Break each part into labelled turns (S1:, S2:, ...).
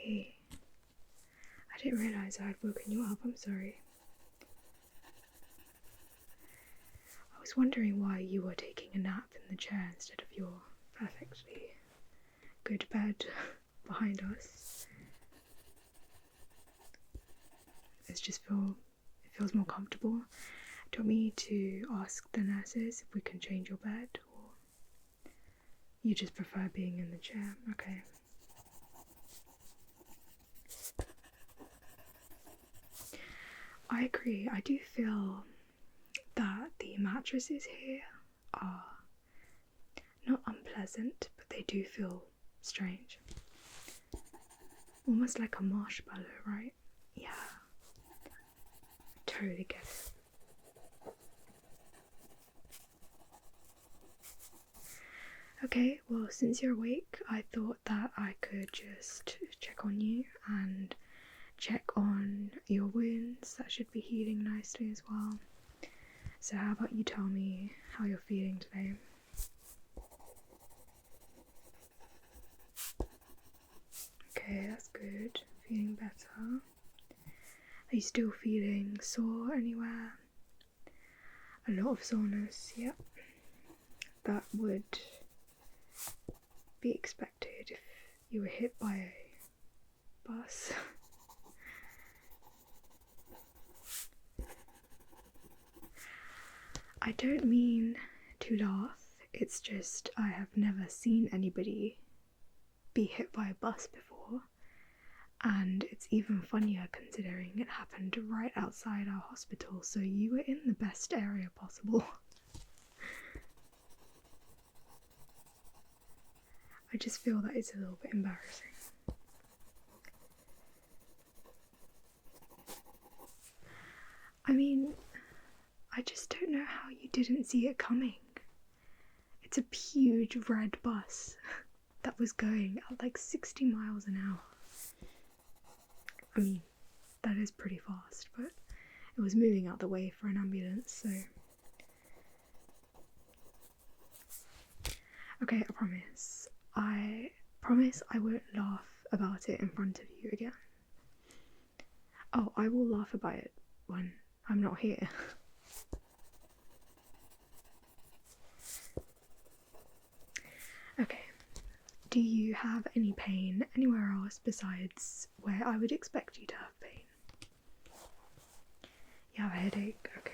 S1: Hey, I didn't realise I had woken you up, I'm sorry. I was wondering why you were taking a nap in the chair instead of your perfectly good bed behind us. It feels more comfortable. Do you want me to ask the nurses if we can change your bed, or you just prefer being in the chair? Okay. I agree. I do feel that the mattresses here are not unpleasant, but they do feel strange. Almost like a marshmallow, right? Yeah. Totally get it. Okay, well, since you're awake, I thought that I could just check on you and check on your wounds. That should be healing nicely as well. So how about you tell me how you're feeling today? Okay, that's good. Feeling better. Are you still feeling sore anywhere? A lot of soreness, yep. That would be expected if you were hit by a bus. I don't mean to laugh, it's just I have never seen anybody be hit by a bus before, and it's even funnier considering it happened right outside our hospital, so you were in the best area possible. I just feel that it's a little bit embarrassing. I mean, I just don't know how you didn't see it coming. It's a huge red bus that was going at like 60 miles an hour. I mean, that is pretty fast, but it was moving out the way for an ambulance, so... Okay, I promise I won't laugh about it in front of you again. Oh, I will laugh about it when I'm not here. Okay, do you have any pain anywhere else besides where I would expect you to have pain? You have a headache? Okay.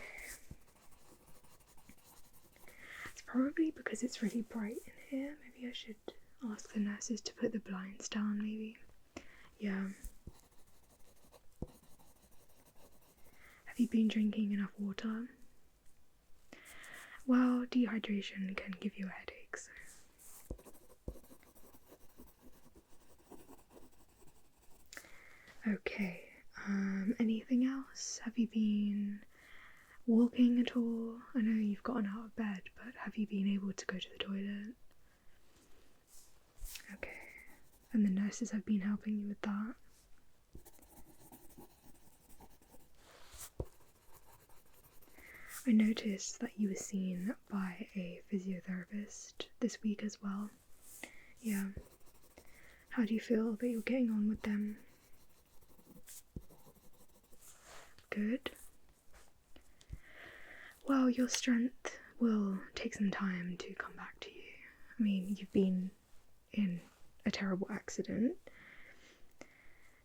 S1: It's probably because it's really bright in here. Maybe I should ask the nurses to put the blinds down, maybe. Yeah. Have you been drinking enough water? Well, dehydration can give you a headache, so... Okay, anything else? Have you been walking at all? I know you've gotten out of bed, but have you been able to go to the toilet? Okay, and the nurses have been helping you with that? I noticed that you were seen by a physiotherapist this week as well. Yeah. How do you feel that you're getting on with them? Good. Well, your strength will take some time to come back to you. I mean, you've been in a terrible accident,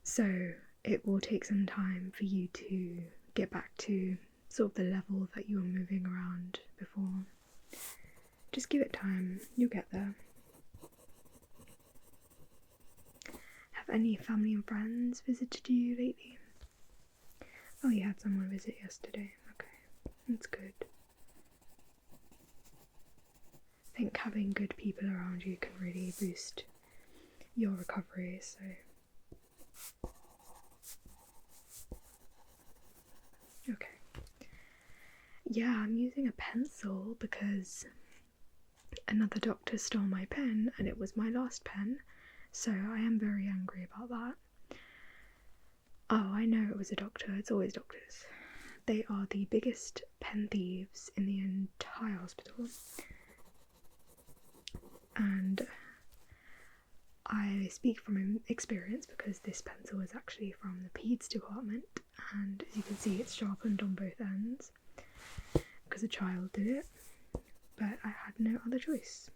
S1: so it will take some time for you to get back to sort of the level that you were moving around before. Just give it time, you'll get there. Have any family and friends visited you lately? Oh, you had someone visit yesterday. Okay, that's good. I think having good people around you can really boost your recovery, so... Okay. Yeah, I'm using a pencil because another doctor stole my pen and it was my last pen, so I am very angry about that. Oh, I know it was a doctor. It's always doctors. They are the biggest pen thieves in the entire hospital. And I speak from experience because this pencil is actually from the peds department, and as you can see it's sharpened on both ends because a child did it, but I had no other choice.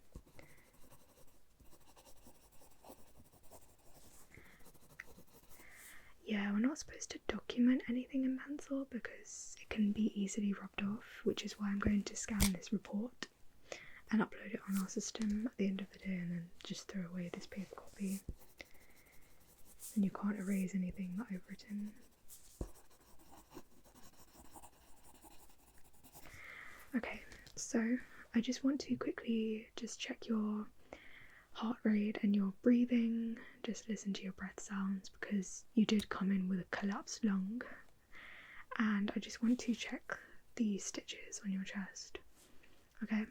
S1: Yeah, we're not supposed to document anything in pencil because it can be easily rubbed off, which is why I'm going to scan this report and upload it on our system at the end of the day and then just throw away this paper copy. And you can't erase anything that I've written. Okay, so I just want to quickly just check your heart rate and your breathing. Just listen to your breath sounds because you did come in with a collapsed lung. And I just want to check the stitches on your chest. Okay.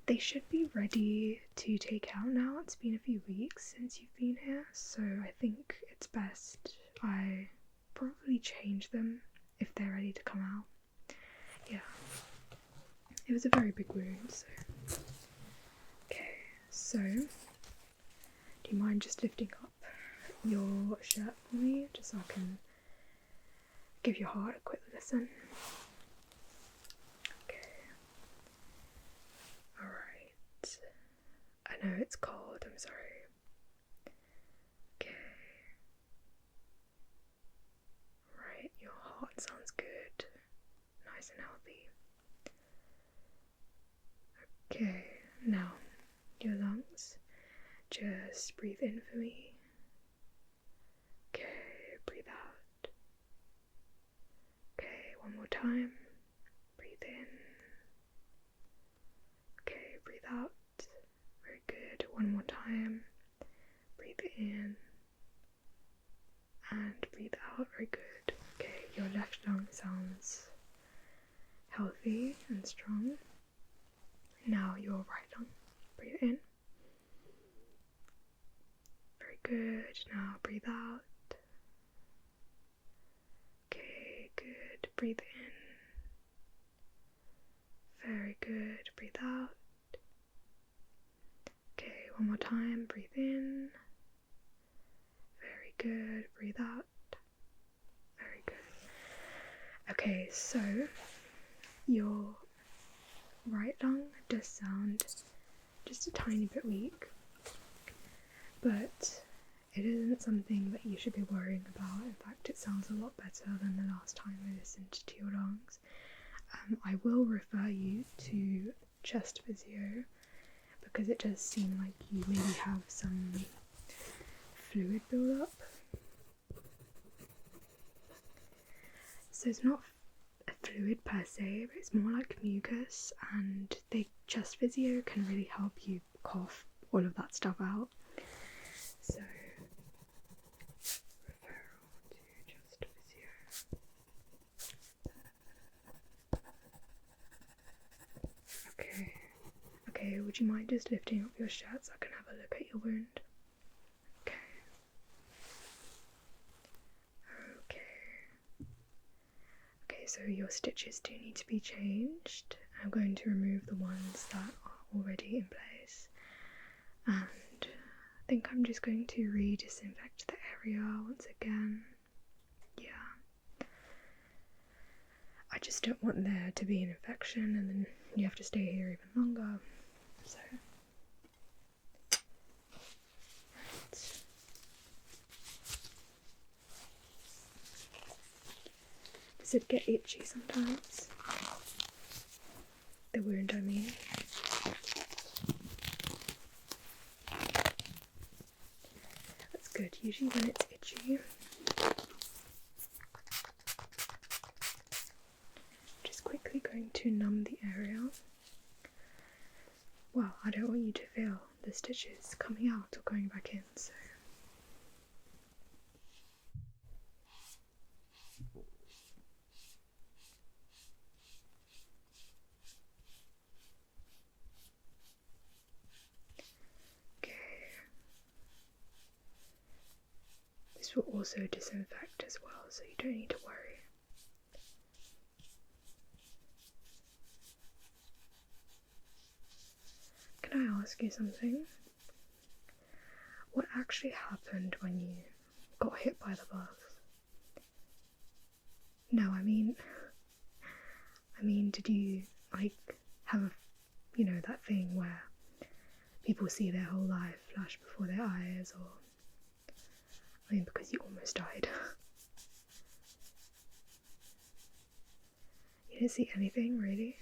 S1: They should be ready to take out now. It's been a few weeks since you've been here, so I think it's best I probably change them if they're ready to come out. Yeah. It was a very big wound, so. Okay, so do you mind just lifting up your shirt for me just so I can give your heart a quick listen? I know it's cold, I'm sorry. Okay. Right, your heart sounds good. Nice and healthy. Okay, now your lungs. Just breathe in for me. Okay, breathe out. Okay, one more time. Breathe in. Okay, breathe out. Very good. One more time. Breathe in and breathe out. Very good. Okay, your left lung sounds healthy and strong. Now your right lung. Breathe in. Very good. Now breathe out. Okay, good. Breathe in. Very good. Breathe out. Okay, one more time. Breathe in. Very good. Breathe out. Very good. Okay, so your right lung does sound just a tiny bit weak, but it isn't something that you should be worrying about. In fact, it sounds a lot better than the last time I listened to your lungs. I will refer you to chest physio because it does seem like you maybe have some fluid build-up. So it's not a fluid per se, but it's more like mucus, and the chest physio can really help you cough all of that stuff out. So, referral to chest physio. Okay, would you mind just lifting up your shirt so I can have a look at your wound? Okay, so your stitches do need to be changed. I'm going to remove the ones that are already in place, and I think I'm just going to re-disinfect the area once again. Yeah. I just don't want there to be an infection and then you have to stay here even longer. So, right. Does it get itchy sometimes? The wound, I mean. That's good. Usually when it's itchy, just quickly going to numb the area. Well, I don't want you to feel the stitches coming out or going back in, so. This will also disinfect as well, so you don't need to worry. Can I ask you something? what actually happened when you got hit by the bus? No, I mean, did you, like, have that thing where people see their whole life flash before their eyes, or, because you almost died. You didn't see anything, really?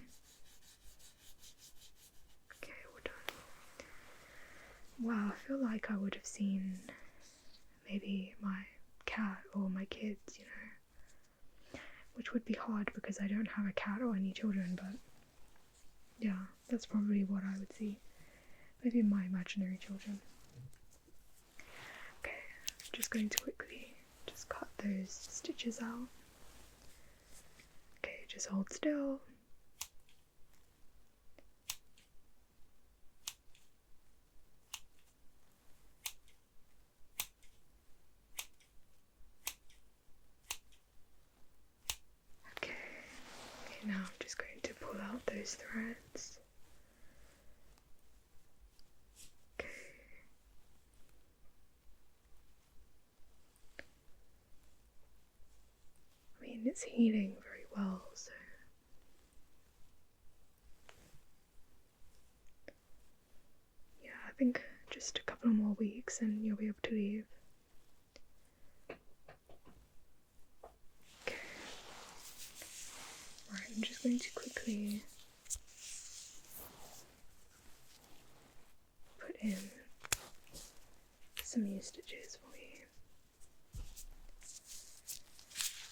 S1: Okay, well done. Wow, I feel like I would have seen maybe my cat or my kids, which would be hard because I don't have a cat or any children, but yeah, that's probably what I would see. Maybe my imaginary children. Okay, I'm just going to quickly just cut those stitches out. Okay, just hold still. Okay, now I'm just going to pull out those threads. Okay. It's healing very well, so yeah, I think just a couple more weeks and you'll be able to leave. Okay. Right, I'm just going to quickly put in some new stitches for you.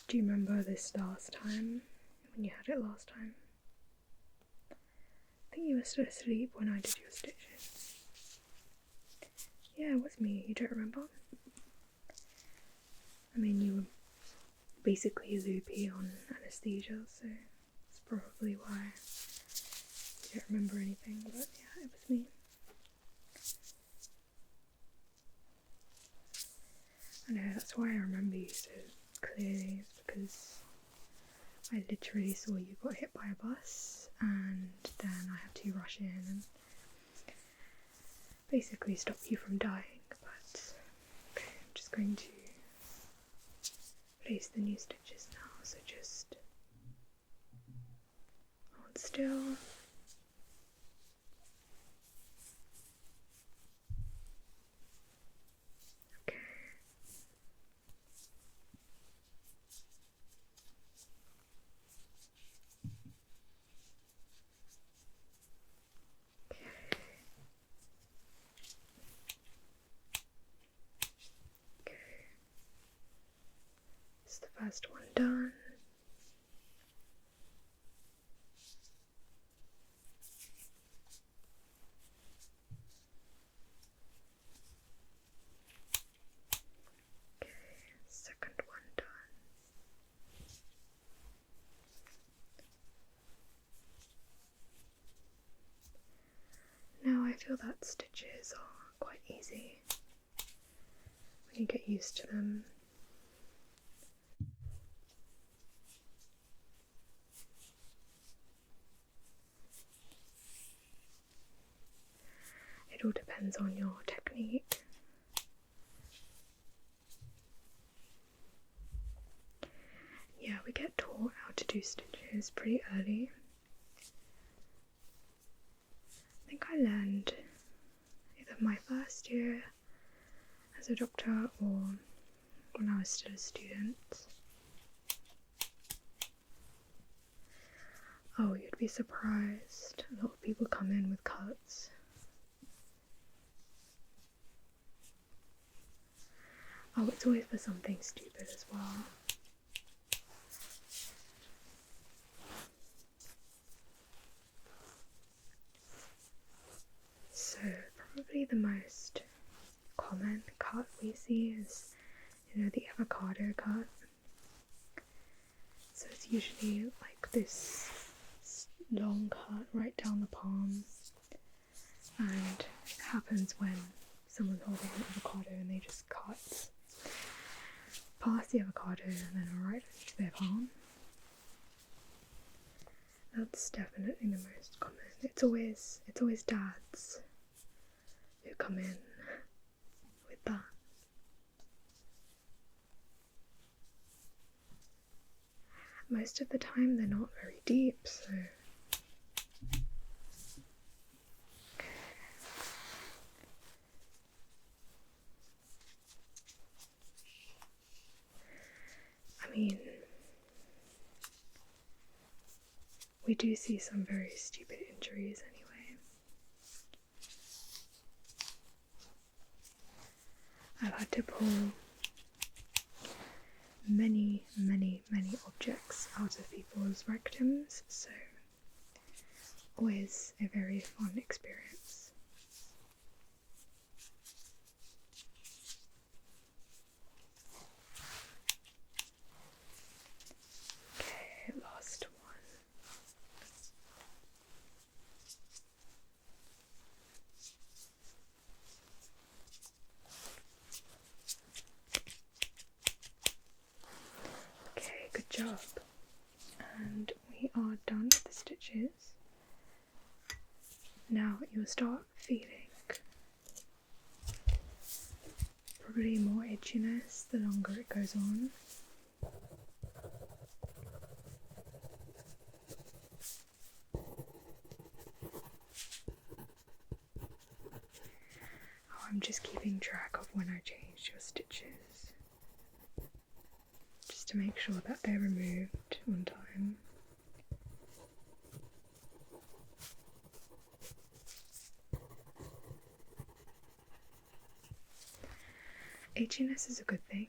S1: Do you remember this last time, when you had it last time? I think you were still asleep when I did your stitches. Yeah, it was me, you don't remember? You were basically loopy on anesthesia, so that's probably why you don't remember anything, but yeah, it was me. I know, that's why I remember you so clearly, it's because I literally saw you got hit by a bus and then I had to rush in and basically stop you from dying, but okay, I'm just going to place the new stitches now, so just hold still. Okay. Okay. It's the first one done. Okay, second one done. Now I feel that stitches are quite easy when you get used to them. It all depends on your technique. Yeah, we get taught how to do stitches pretty early. I think I learned either my first year as a doctor or when I was still a student. Oh, you'd be surprised. A lot of people come in with cuts. Oh, it's always for something stupid as well. So, probably the most common cut we see is, the avocado cut. So it's usually like this long cut right down the palm, and it happens when someone's holding an avocado and they just cut past the avocado and then right into their palm. That's definitely the most common. It's always dads who come in with most of the time they're not very deep, so I mean, we do see some very stupid injuries anyway. I've had to pull many objects out of people's rectums, so always a very fun experience. Okay, last one. Okay, good job. And we are done with the stitches. Now you'll start feeling probably more itchiness the longer it goes on. Oh, I'm just keeping track of when I changed your stitches, just to make sure that they're removed on time. Itchiness is a good thing,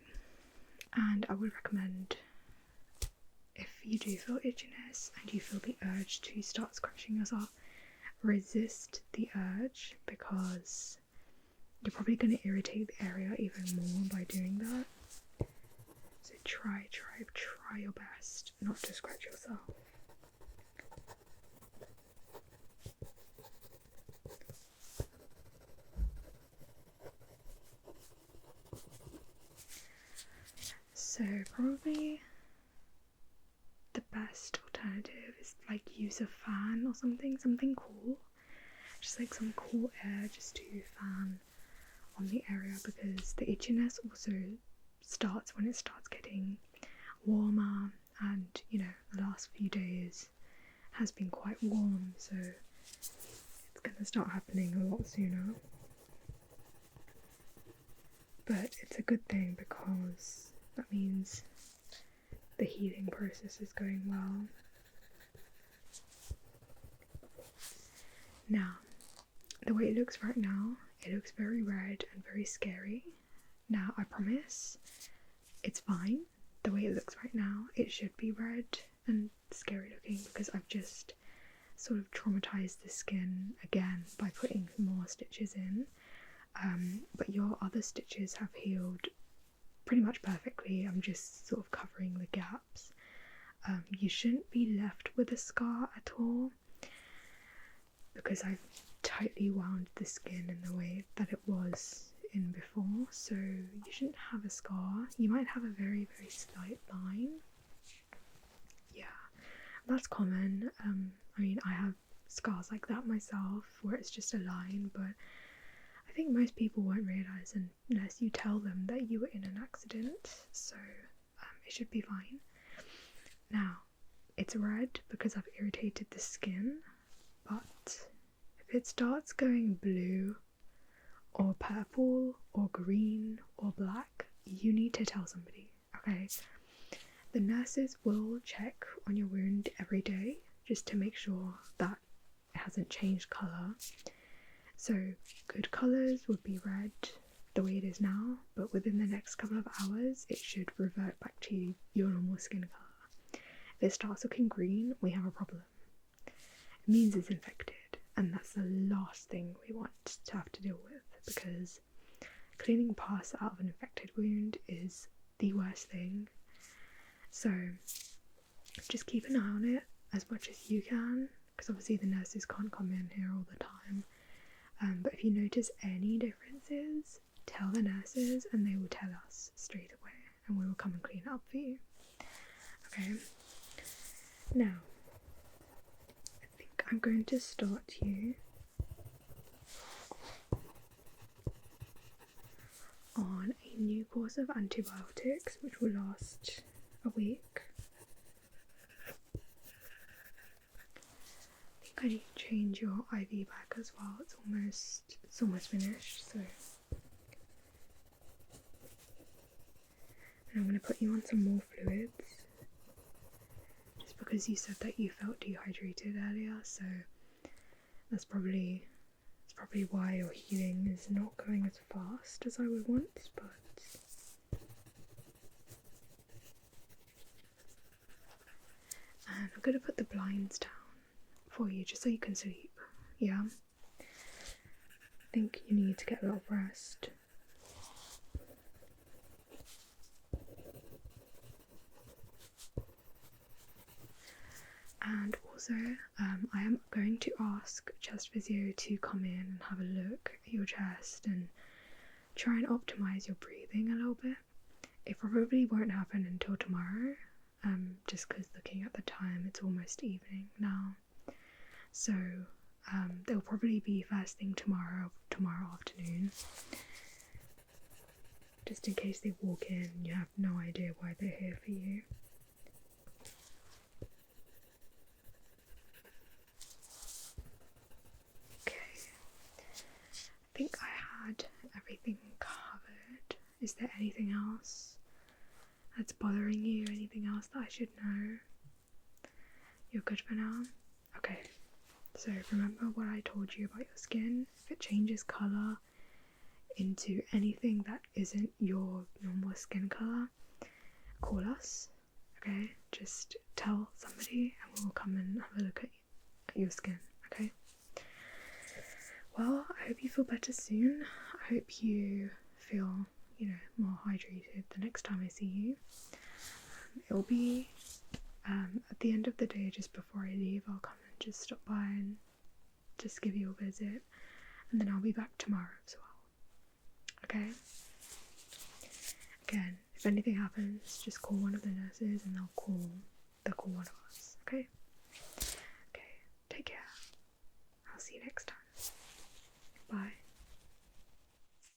S1: and I would recommend, if you do feel itchiness and you feel the urge to start scratching yourself, resist the urge, because you're probably going to irritate the area even more by doing that. So try your best not to scratch yourself. So probably the best alternative is like use a fan or something cool, just like some cool air just to fan on the area, because the itchiness also starts when it starts getting warmer, and you know, the last few days has been quite warm, so it's gonna start happening a lot sooner. But it's a good thing because that means the healing process is going well. Now, the way it looks right now, it looks very red and very scary. Now, I promise it's fine. The way it looks right now, it should be red and scary looking, because I've just sort of traumatized the skin again by putting more stitches in. But your other stitches have healed pretty much perfectly. I'm just sort of covering the gaps. You shouldn't be left with a scar at all, because I've tightly wound the skin in the way that it was in before, so you shouldn't have a scar. You might have a very slight line. Yeah, that's common. I mean, I have scars like that myself where it's just a line, but I think most people won't realise unless you tell them that you were in an accident, so it should be fine. Now, it's red because I've irritated the skin, but if it starts going blue or purple or green or black, you need to tell somebody, okay? The nurses will check on your wound every day just to make sure that it hasn't changed colour. So good colours would be red the way it is now, but within the next couple of hours it should revert back to your normal skin colour. If it starts looking green, we have a problem. It means it's infected, and that's the last thing we want to have to deal with, because cleaning pus out of an infected wound is the worst thing. So just keep an eye on it as much as you can, because obviously the nurses can't come in here all the time. But if you notice any differences, tell the nurses and they will tell us straight away, and we will come and clean it up for you. Okay, now I think I'm going to start you on a new course of antibiotics which will last a week. I need to change your IV bag as well. It's almost finished, so. And I'm going to put you on some more fluids, just because you said that you felt dehydrated earlier, so it's probably why your healing is not going as fast as I would want, but and I'm going to put the blinds down for you just so you can sleep. Yeah, I think you need to get a lot of rest. And also, I am going to ask chest physio to come in and have a look at your chest and try and optimize your breathing a little bit. It probably won't happen until tomorrow, just because looking at the time, it's almost evening now. So they'll probably be first thing tomorrow afternoon. Just in case they walk in, you have no idea why they're here for you. I think I had everything covered. Is there anything else that's bothering you? Anything else that I should know? You're good for now? Okay. So remember what I told you about your skin. If it changes colour into anything that isn't your normal skin colour, call us. Okay? Just tell somebody and we'll come and have a look at your skin. Okay? Well, I hope you feel better soon. I hope you feel, more hydrated the next time I see you. It'll be at the end of the day, just before I leave, I'll come and just stop by and just give you a visit. And then I'll be back tomorrow as well. Okay? Again, if anything happens, just call one of the nurses and they'll call one of us. Okay? Okay, take care. I'll see you next time. Bye.